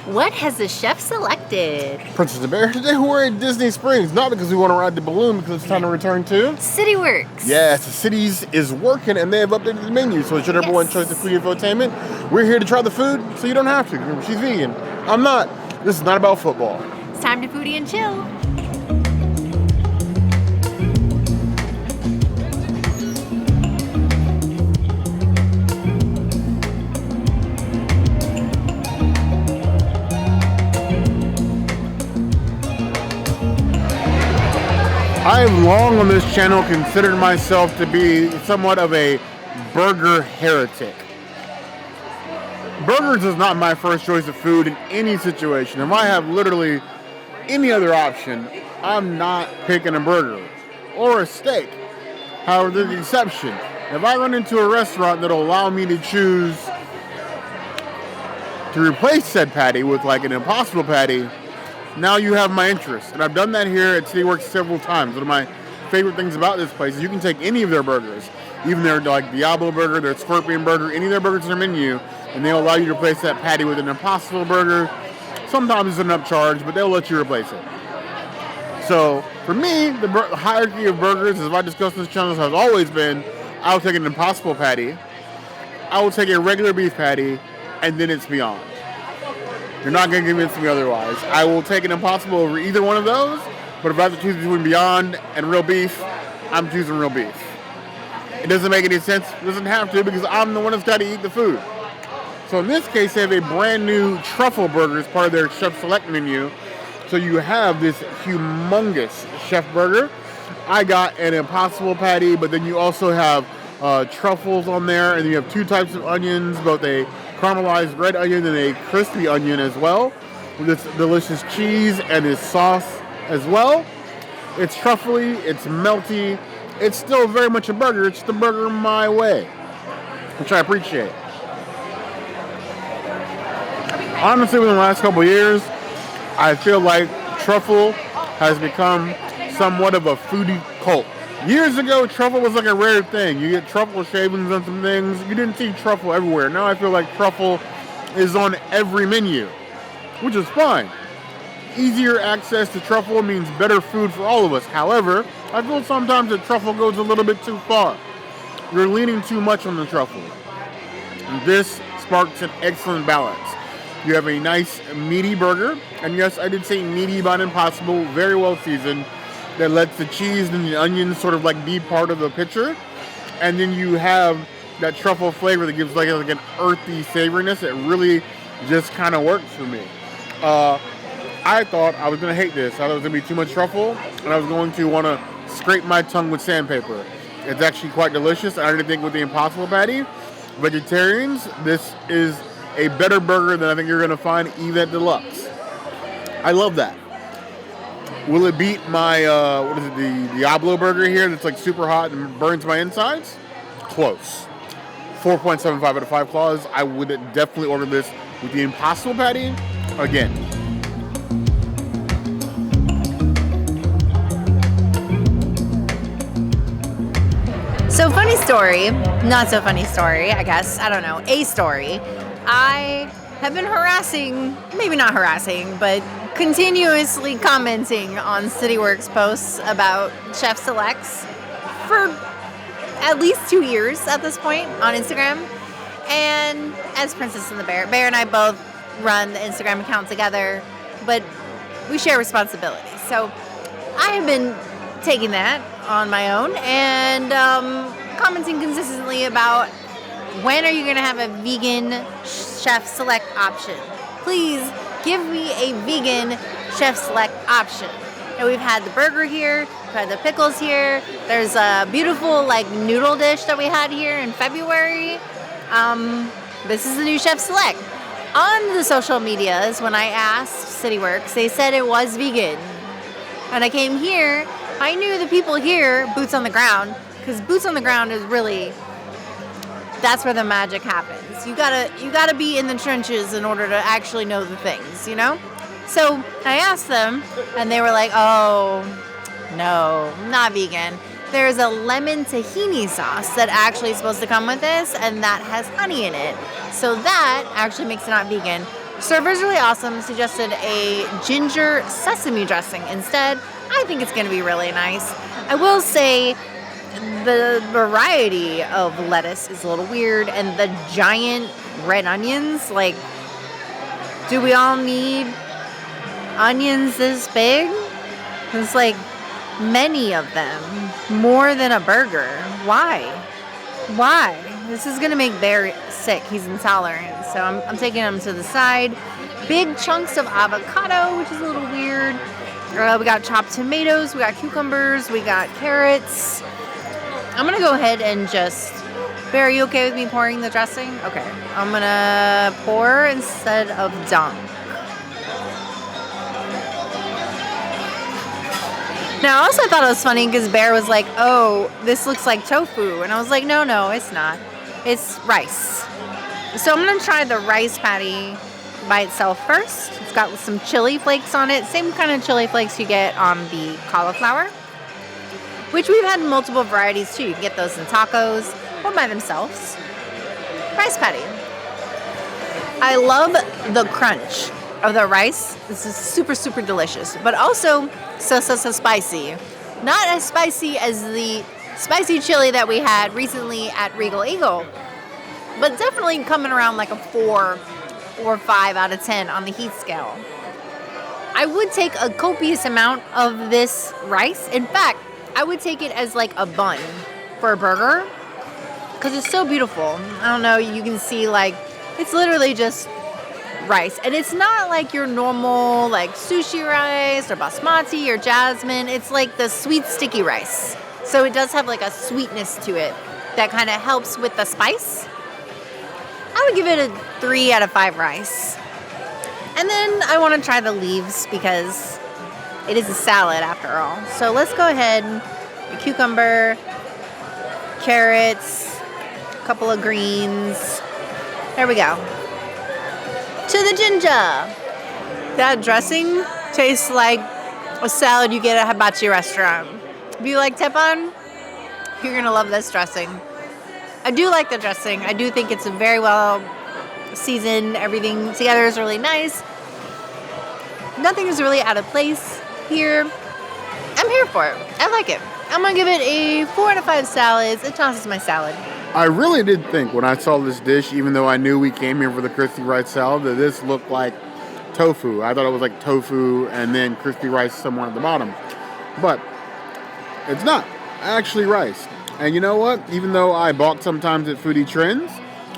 What has the chef selected? Princess and the Bear. Today we're at Disney Springs, not because we want to ride the balloon, because it's time to return to CityWorks. Yes, the cities is working and they have updated the menu, so it's your number one choice of foodie infotainment. We're here to try the food, so you don't have to. Remember, she's vegan. I'm not. This is not about football. It's time to foodie and chill. I have long on this channel considered myself to be somewhat of a burger heretic. Burgers is not my first choice of food in any situation. If I have literally any other option, I'm not picking a burger or a steak. However, there's an exception. If I run into a restaurant that'll allow me to choose to replace said patty with like an Impossible patty, now you have my interest. And I've done that here at CityWorks several times. One of my favorite things about this place is you can take any of their burgers, even their like Diablo burger, their Scorpion burger, any of their burgers in their menu, and they'll allow you to replace that patty with an Impossible burger. Sometimes it's an upcharge, but they'll let you replace it. So for me, the hierarchy of burgers, as I discussed in this channel, has always been, I will take an Impossible patty, I will take a regular beef patty, and then it's beyond. You're not going to convince me otherwise. I will take an Impossible over either one of those, but if I have to choose between Beyond and real beef, I'm choosing real beef. It doesn't make any sense. It doesn't have to, because I'm the one that's got to eat the food. So in this case, they have a brand new Truffle burger as part of their Chef Select menu. So you have this humongous chef burger. I got an Impossible patty, but then you also have truffles on there, and you have two types of onions, both a caramelized red onion and a crispy onion as well, with this delicious cheese and this sauce as well. It's truffly, it's melty, it's still very much a burger. It's the burger my way, which I appreciate. Honestly, within the last couple of years, I feel like Truffle has become somewhat of a foodie cult. Years ago, truffle was like a rare thing. You get truffle shavings on some things. You didn't see truffle everywhere. Now I feel like truffle is on every menu, which is fine. Easier access to truffle means better food for all of us. However, I feel sometimes that truffle goes a little bit too far. You're leaning too much on the truffle. And this sparks an excellent balance. You have a nice meaty burger. And yes, I did say meaty but Impossible, very well seasoned, that lets the cheese and the onions sort of like be part of the picture. And then you have that truffle flavor that gives like an earthy savoriness that really just kind of works for me. I thought I was going to hate this. I thought it was going to be too much truffle, and I was going to want to scrape my tongue with sandpaper. It's actually quite delicious. I didn't think with the Impossible patty. Vegetarians, this is a better burger than I think you're going to find even at Deluxe. I love that. Will it beat my, the Diablo burger here that's like super hot and burns my insides? Close. 4.75 out of 5 claws. I would definitely order this with the Impossible patty again. So funny story, not so funny story, I guess, I don't know, a story. I have been maybe not harassing, but continuously commenting on CityWorks posts about Chef Selects for at least 2 years at this point on Instagram. And as Princess and the Bear and I both run the Instagram account together, but we share responsibilities. So I have been taking that on my own and commenting consistently about when are you going to have a vegan Chef Select option? Please give me a vegan Chef Select option. And we've had the burger here, we've had the pickles here. There's a beautiful like noodle dish that we had here in February. This is the new Chef Select. On the social medias, when I asked CityWorks, they said it was vegan. When I came here, I knew the people here, boots on the ground, because boots on the ground is really, that's where the magic happens. You gotta be in the trenches in order to actually know the things, you know? So I asked them, and they were like, oh, no, not vegan. There's a lemon tahini sauce that actually is supposed to come with this, and that has honey in it. So that actually makes it not vegan. Server's really awesome. Suggested a ginger sesame dressing instead. I think it's going to be really nice. I will say the variety of lettuce is a little weird, and the giant red onions, like, do we all need onions this big? There's like many of them, more than a burger. Why? This is gonna make Bear sick. He's intolerant, so I'm taking him to the side. Big chunks of avocado, which is a little weird. We got chopped tomatoes, we got cucumbers, we got carrots. I'm gonna go ahead and just... Bear, are you okay with me pouring the dressing? Okay, I'm gonna pour instead of dunk. Now, I also thought it was funny because Bear was like, oh, this looks like tofu. And I was like, no, it's not. It's rice. So I'm going to try the rice patty by itself first. It's got some chili flakes on it. Same kind of chili flakes you get on the cauliflower, which we've had multiple varieties too. You can get those in tacos or by themselves. Rice patty. I love the crunch of the rice. This is super, super delicious, but also so spicy. Not as spicy as the spicy chili that we had recently at Regal Eagle, but definitely coming around like a 4 or 5 out of 10 on the heat scale. I would take a copious amount of this rice. In fact, I would take it as like a bun for a burger because it's so beautiful. I don't know, you can see like it's literally just rice, and it's not like your normal like sushi rice or basmati or jasmine. It's like the sweet sticky rice, so it does have like a sweetness to it that kind of helps with the spice. I would give it a 3 out of 5 rice. And then I want to try the leaves because it is a salad after all. So let's go ahead, a cucumber, carrots, a couple of greens. There we go. To the ginger. That dressing tastes like a salad you get at a hibachi restaurant. If you like teppan, you're going to love this dressing. I do like the dressing. I do think it's very well seasoned. Everything together is really nice. Nothing is really out of place here. I'm here for it. I like it. I'm going to give it a 4 out of 5 salads. It tosses my salad. I really did think when I saw this dish, even though I knew we came here for the crispy rice salad, that this looked like tofu. I thought it was like tofu and then crispy rice somewhere at the bottom. But it's not. Actually rice. And you know what? Even though I balk sometimes at foodie trends,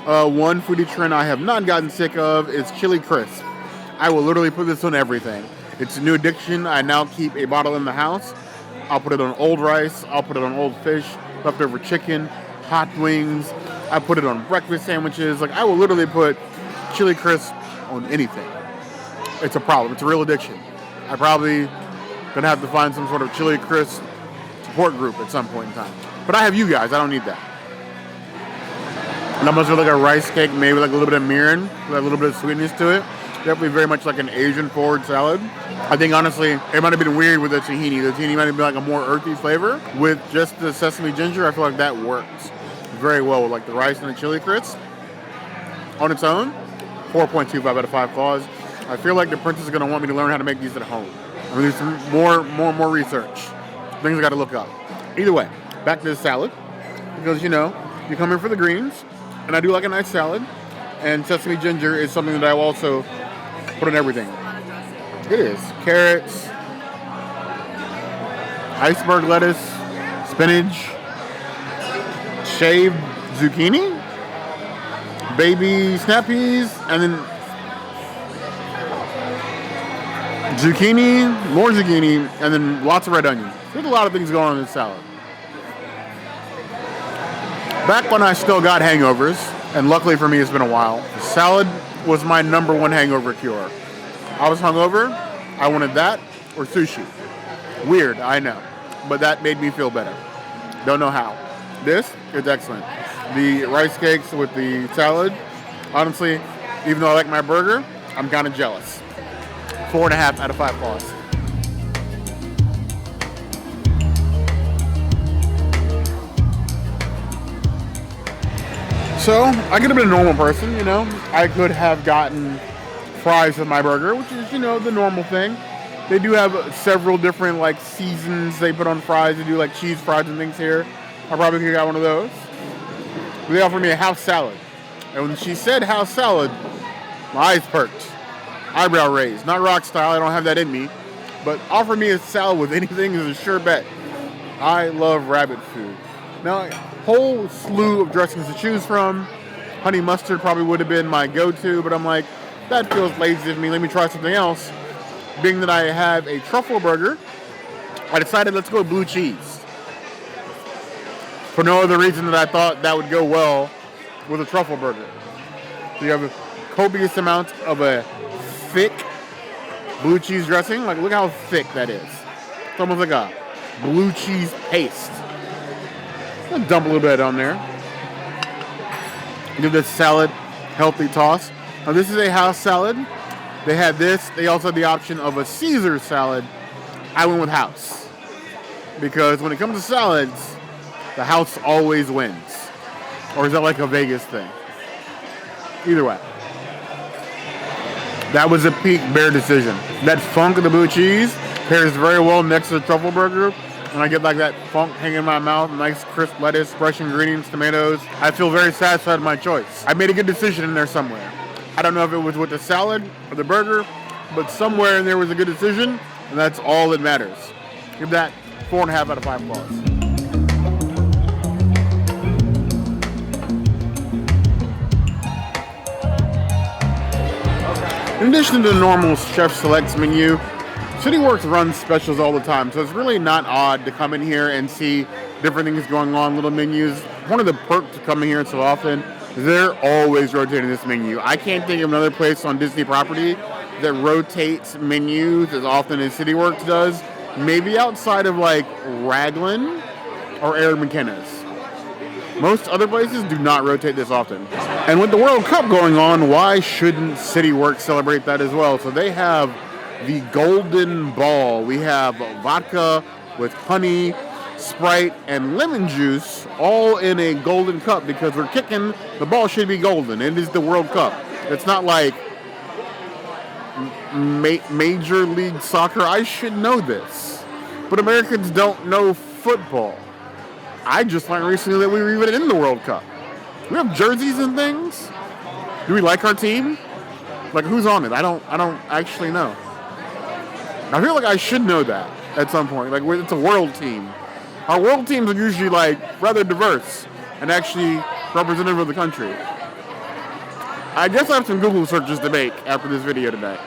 one foodie trend I have not gotten sick of is chili crisp. I will literally put this on everything. It's a new addiction. I now keep a bottle in the house. I'll put it on old rice. I'll put it on old fish, leftover chicken, hot wings. I put it on breakfast sandwiches. Like, I will literally put chili crisp on anything. It's a problem. It's a real addiction. I probably gonna have to find some sort of chili crisp support group at some point in time. But I have you guys. I don't need that. And I'm gonna do like a rice cake, maybe like a little bit of mirin, with a little bit of sweetness to it. Definitely very much like an Asian forward salad. I think honestly, it might have been weird with the tahini. The tahini might have been like a more earthy flavor. With just the sesame ginger, I feel like that works very well with like the rice and the chili crisp. On its own, 4.25 out of 5 claws. I feel like the princess is gonna want me to learn how to make these at home. I'm gonna do some more research. Things I gotta look up. Either way, back to the salad. Because you know, you come in for the greens, and I do like a nice salad. And sesame ginger is something that I will also put on everything. It is. Carrots, iceberg lettuce, spinach, shaved zucchini, baby snap peas, and then zucchini, more zucchini, and then lots of red onion. There's a lot of things going on in this salad. Back when I still got hangovers, and luckily for me it's been a while, salad was my number one hangover cure. I was hungover, I wanted that or sushi. Weird, I know, but that made me feel better. Don't know how. This is excellent. The rice cakes with the salad, honestly, even though I like my burger, I'm kind of jealous. 4.5 out of 5 claws. So, I could have been a normal person, you know. I could have gotten fries with my burger, which is, you know, the normal thing. They do have several different, like, seasons they put on fries. They do, like, cheese fries and things here. I probably could have got one of those. But they offered me a house salad. And when she said house salad, my eyes perked. Eyebrow raised. Not rock style, I don't have that in me. But offer me a salad with anything is a sure bet. I love rabbit food. Now, a whole slew of dressings to choose from. Honey mustard probably would have been my go-to, but I'm like, that feels lazy of me. Let me try something else. Being that I have a truffle burger, I decided let's go with blue cheese. For no other reason than I thought that would go well with a truffle burger. So you have a copious amount of a thick blue cheese dressing. Like, look how thick that is. It's almost like a blue cheese paste. I'll dump a little bit on there. Give this salad healthy toss. Now, this is a house salad. They had this. They also had the option of a Caesar salad. I went with house. Because when it comes to salads, the house always wins. Or is that like a Vegas thing? Either way. That was a peak Bear decision. That funk of the blue cheese pairs very well next to the truffle burger. When I get like that funk hanging in my mouth, nice crisp lettuce, fresh ingredients, tomatoes, I feel very satisfied with my choice. I made a good decision in there somewhere. I don't know if it was with the salad or the burger, but somewhere in there was a good decision, and that's all that matters. Give that 4.5 out of 5 claws. In addition to the normal Chef Selects menu, CityWorks runs specials all the time, so it's really not odd to come in here and see different things going on, little menus. One of the perks of coming here so often is they're always rotating this menu. I can't think of another place on Disney property that rotates menus as often as CityWorks does. Maybe outside of like Raglan or Air McKenna's. Most other places do not rotate this often. And with the World Cup going on, why shouldn't CityWorks celebrate that as well? So they have the Golden Ball. We have vodka with honey, Sprite, and lemon juice all in a golden cup because we're kicking, the ball should be golden. It is the World Cup. It's not like Major League Soccer. I should know this. But Americans don't know football. I just learned recently that we were even in the World Cup. We have jerseys and things. Do we like our team? Like, who's on it? I don't actually know. I feel like I should know that at some point. Like, it's a world team. Our world teams are usually, like, rather diverse and actually representative of the country. I guess I have some Google searches to make after this video today.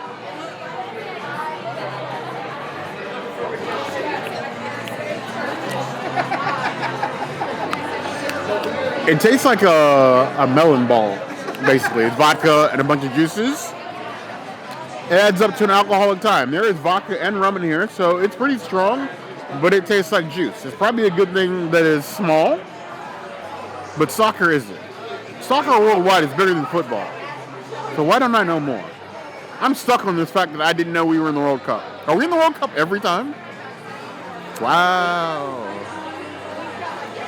It tastes like a melon ball, basically. It's vodka and a bunch of juices. It adds up to an alcoholic time. There is vodka and rum in here, so it's pretty strong, but it tastes like juice. It's probably a good thing that it's small, but soccer isn't. Soccer worldwide is bigger than football. So why don't I know more? I'm stuck on this fact that I didn't know we were in the World Cup. Are we in the World Cup every time? Wow.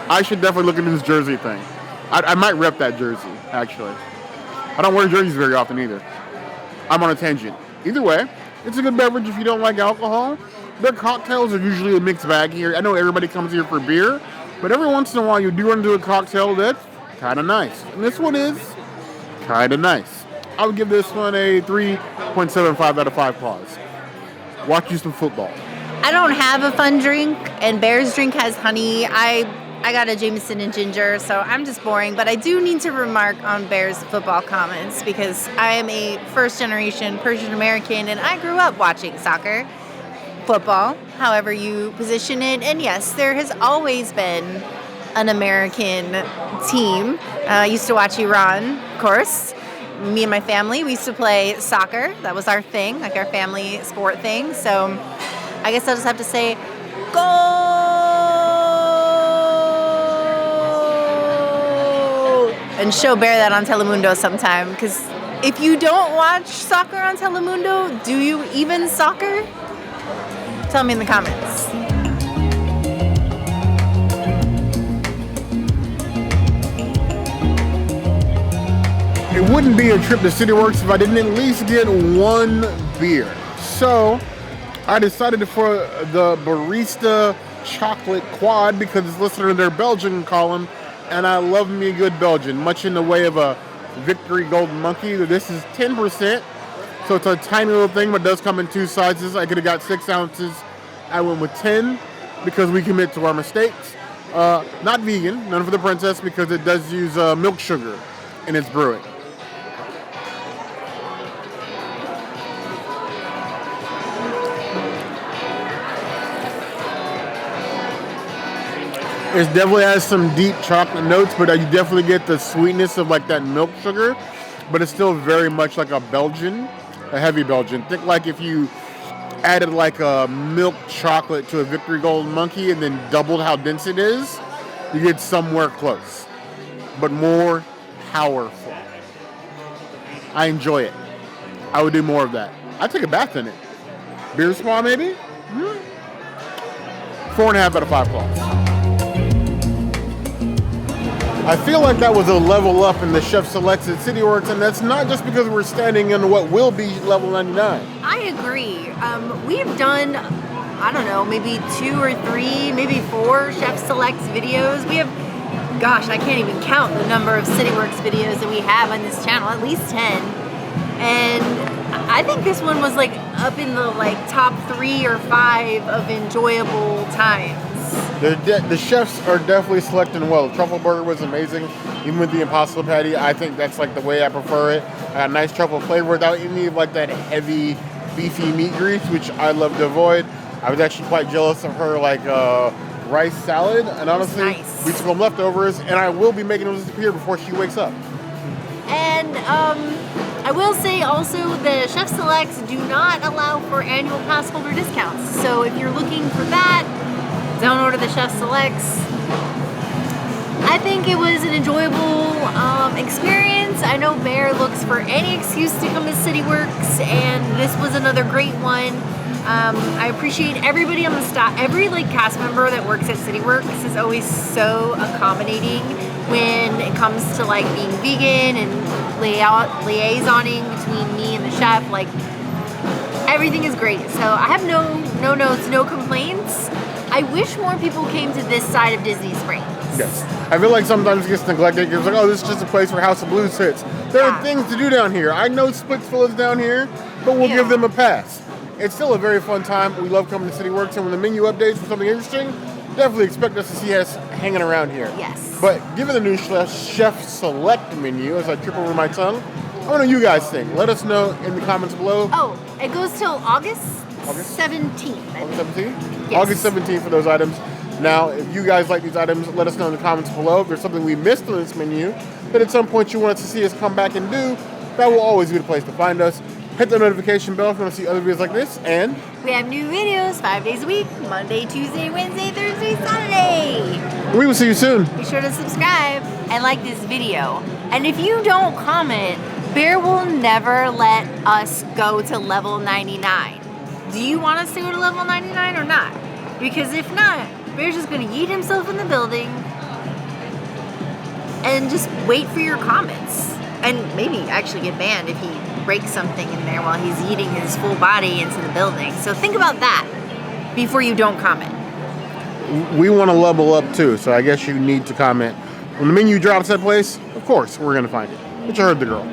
I should definitely look into this jersey thing. I might rep that jersey, actually. I don't wear jerseys very often either. I'm on a tangent. Either way, it's a good beverage if you don't like alcohol. Their cocktails are usually a mixed bag here. I know everybody comes here for beer, but every once in a while you do run into a cocktail that's kind of nice. And this one is kind of nice. I would give this one a 3.75 out of 5 claws. Watch you some football. I don't have a fun drink, and Bear's drink has honey. I got a Jameson and ginger, so I'm just boring. But I do need to remark on Bear's football comments because I am a first-generation Persian American, and I grew up watching soccer, football, however you position it. And yes, there has always been an American team. I used to watch Iran, of course. Me and my family, we used to play soccer. That was our thing, like our family sport thing. So I guess I'll just have to say, go! And show Bear that on Telemundo sometime. Because if you don't watch soccer on Telemundo, do you even soccer? Tell me in the comments. it wouldn't be a trip to CityWorks if I didn't at least get one beer. So I decided for the Barista chocolate quad because it's listed in their Belgian column, and I love me a good Belgian, much in the way of a Victory Golden Monkey. This is 10%, so it's a tiny little thing, but it does come in two sizes. I could have got 6 ounces. I went with 10 because we commit to our mistakes. Not vegan, none for the princess, because it does use milk sugar in its brewing. It definitely has some deep chocolate notes, but you definitely get the sweetness of like that milk sugar, but it's still very much like a Belgian, a heavy Belgian. Think like if you added like a milk chocolate to a Victory Golden Monkey and then doubled how dense it is, you get somewhere close, but more powerful. I enjoy it. I would do more of that. I'd take a bath in it. Beer spa maybe? 4.5 out of 5 claws. I feel like that was a level up in the Chef Selects at CityWorks, and that's not just because we're standing in what will be level 99. I agree. We've done, I don't know, maybe 2 or 3, maybe 4 Chef Selects videos. We have, gosh, I can't even count the number of CityWorks videos that we have on this channel, at least 10. And I think this one was like up in the like top 3 or 5 of enjoyable times. The chefs are definitely selecting well. The truffle burger was amazing, even with the impossible patty. I think that's like the way I prefer it. A nice truffle flavor without any of like that heavy, beefy meat grease, which I love to avoid. I was actually quite jealous of her like rice salad, and honestly, nice. We took some leftovers, and I will be making those disappear before she wakes up. And I will say also the Chef Selects do not allow for annual pass holder discounts. So if you're looking for that, don't order the Chef Selects. I think it was an enjoyable experience. I know Bear looks for any excuse to come to CityWorks, and this was another great one. I appreciate everybody on the staff. Every like cast member that works at CityWorks is always so accommodating when it comes to like being vegan and liaisoning between me and the chef. Like everything is great. So I have no notes, no complaints. I wish more people came to this side of Disney Springs. Yes. I feel like sometimes it gets neglected. It's like, oh, this is just a place where House of Blues sits. There are things to do down here. I know Splitsville is down here, but we'll give them a pass. It's still a very fun time. We love coming to CityWorks, and when the menu updates for something interesting, definitely expect us to see us hanging around here. Yes. But given the new Chef Select menu, as I trip over my tongue, I want to know you guys think. Let us know in the comments below. Oh, it goes till August 17th. August 17th? Yes. August 17th for those items. Now, if you guys like these items, let us know in the comments below. If there's something we missed on this menu that at some point you want us to see us come back and do, that will always be the place to find us. Hit the notification bell if you want to see other videos like this, and we have new videos 5 days a week, Monday, Tuesday, Wednesday, Thursday, Saturday. We will see you soon. Be sure to subscribe and like this video. And if you don't comment, Bear will never let us go to level 99. Do you want us to go to level 99 or not? Because if not, Bear's just going to yeet himself in the building and just wait for your comments. And maybe actually get banned if he breaks something in there while he's eating his full body into the building. So think about that before you don't comment. We want to level up too, so I guess you need to comment. When the menu drops that place, of course, we're going to find it. But you heard the girl.